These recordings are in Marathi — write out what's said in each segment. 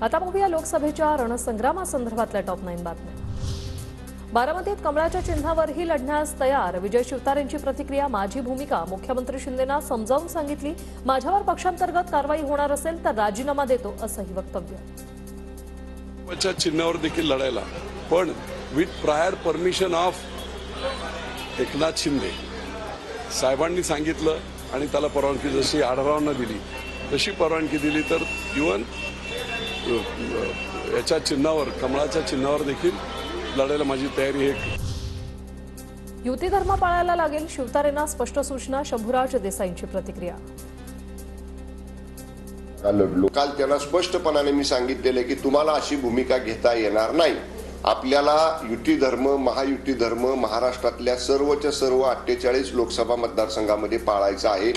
आता बघूया लोकसभेच्या रणसंग्रामासंदर्भातल्या टॉप 9 बातम्या। बारामतीत कमळाच्या चिन्हावरही लढण्यास तयार विजय शिवतारेंची प्रतिक्रिया। माझी भूमिका मुख्यमंत्री शिंदेंना समजावून सांगितली। माझ्यावर पक्षांतर्गत कारवाई होणार असेल तर राजीनामा देतो असंही वक्तव्य। कमळाच्या चिन्हावर देखील लढायला, पण with prior permission of Eknath Shinde साहेबांनी सांगितलं आणि त्याला परवानगी जशी आढावांना दिली तशी परवानगी दिली तर इव्हन याच्या चिन्हावर कमळाच्या चिन्हावर देखील लढायला माझी तयारी आहे। युती धर्म पाळायला लागेल शिवतारेंना स्पष्ट सूचना। शंभूराज देसाईंची प्रतिक्रिया। काल त्यांना स्पष्टपणाने मी सांगितलेले की तुम्हाला अशी भूमिका घेता येणार नाही। आपल्याला युती धर्म महायुती धर्म महाराष्ट्रातल्या सर्वच्या सर्व 48 लोकसभा मतदारसंघामध्ये पाळायचा आहे।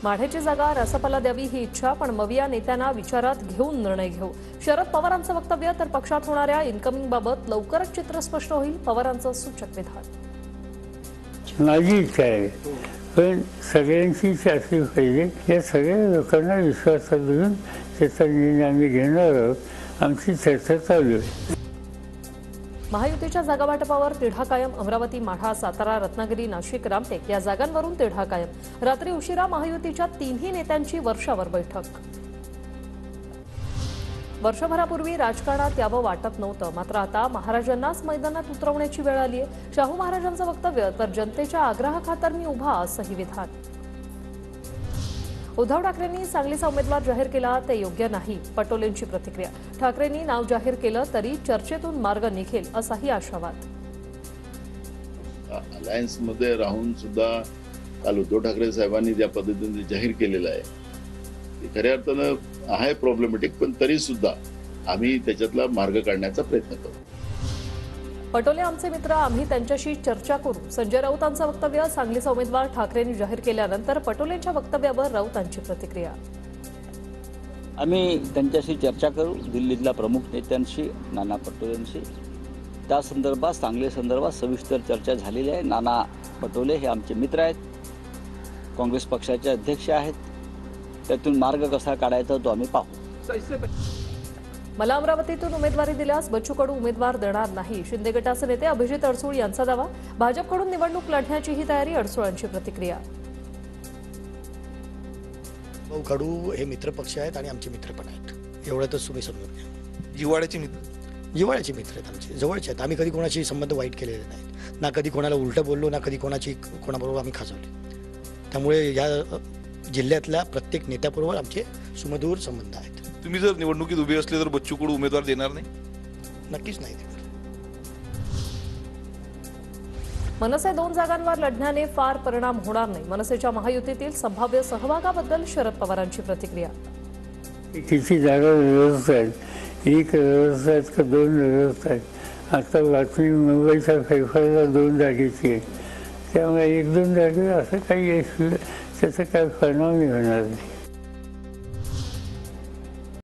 माढेची जागा रासपाला द्यावी ही इच्छा, पण मविया नेत्यांना विचारात घेऊन निर्णय घेऊ। शरद पवारांचं वक्तव्य तर पक्षात होणाऱ्या इन्कमिंग बाबत लवकरच चित्र स्पष्ट होईल, पवारांचं सूचक विधान। माझी इच्छा आहे, पण सगळ्यांची अशी पाहिजे। या सगळ्या लोकांना विश्वासात घेऊन त्याचा निर्णय आम्ही घेणार आहोत। आमची चर्चा चालू आहे। महायुतीच्या जागा वाटपावर तिढा कायम। अमरावती, माढा, सातारा, रत्नागिरी, नाशिक, रामटेक या जागांवरून तिढा कायम। रात्री उशिरा महायुतीच्या तिन्ही नेत्यांची वर्षावर बैठक। वर्षभरापूर्वी राजकारणात यावं वाटत नव्हतं, मात्र आता महाराजांनाच मैदानात उतरवण्याची वेळ आली आहे। शाहू महाराजांचं वक्तव्य तर जनतेच्या आग्रहाखातर मी उभा असंही विधान। उद्धव ठाकरेंनी सांगलीचा उमेदवार जाहीर केला ते योग्य नाही, पटोलेंची प्रतिक्रिया। ठाकरेंनी नाव जाहीर केलं तरी चर्चेतून मार्ग निघेल असाही आशावाद। अलायन्स मध्ये राहून सुद्धा काल उद्धव ठाकरे साहेबांनी ज्या पद्धतीने जाहीर केलेलं आहे ते खऱ्या अर्थानं आहे प्रॉब्लेमॅटिक, पण तरी सुद्धा आम्ही त्याच्यातला मार्ग काढण्याचा प्रयत्न करू। पटोले आमचे मित्र, आम्ही त्यांच्याशी चर्चा करू। संजय राऊतांचं वक्तव्य। सांगलीचा उमेदवार ठाकरेंनी जाहीर केल्यानंतर पटोलेंच्या वक्तव्यावर राऊतांची प्रतिक्रिया। आम्ही त्यांच्याशी चर्चा करू, दिल्लीतल्या प्रमुख नेत्यांशी, नाना पटोलेंशी। त्या संदर्भात सांगली संदर्भात सविस्तर चर्चा झालेली आहे। नाना पटोले हे आमचे मित्र आहेत, काँग्रेस पक्षाचे अध्यक्ष आहेत। त्यातून मार्ग कसा काढायचा तो आम्ही पाहू। मला अमरावतीतून उमेदवारी दिल्यास बच्चू कडू उमेदवार देणार नाही, शिंदे गटाचे नेते अभिजित अडसूळ यांचा दावा। भाजपकडून निवडणूक लढण्याचीही तयारी, अडसूळांची प्रतिक्रिया। कडू हे मित्रपक्ष आहेत आणि आमचे मित्र पण आहेत, एवढंच तुम्ही समजून घ्या। जिव्हाळ्याचे मित्र आहेत, आमचे जवळचे आहेत। आम्ही कधी कोणाशी संबंध वाईट केलेले नाहीत, ना कधी कोणाला उलटं बोललो, ना कधी कोणाबरोबर आम्ही खाजवले। त्यामुळे या जिल्ह्यातल्या प्रत्येक नेत्याबरोबर आमचे सुमधुर संबंध आहेत। तुम्ही जर निवडणुकीत उभे असले तर बच्चू कडू उमेदवार देणार नाही? नक्कीच नाही देणार। मनसे 2 जागांवर लढण्याने फार परिणाम होणार नाही, मनसेच्या महायुतीतील संभाव्य सहभागाबद्दल शरद पवारांची प्रतिक्रिया। किती जागा व्यवस्था आहेत, एक व्यवस्था आहेत का 2 व्यवस्था आहेत? आता बातमी मुंबईच्या फैफाला 2 जागेची आहे, त्यामुळे 1-2 जागे असं काही त्याचा काय परिणाम होणार नाही।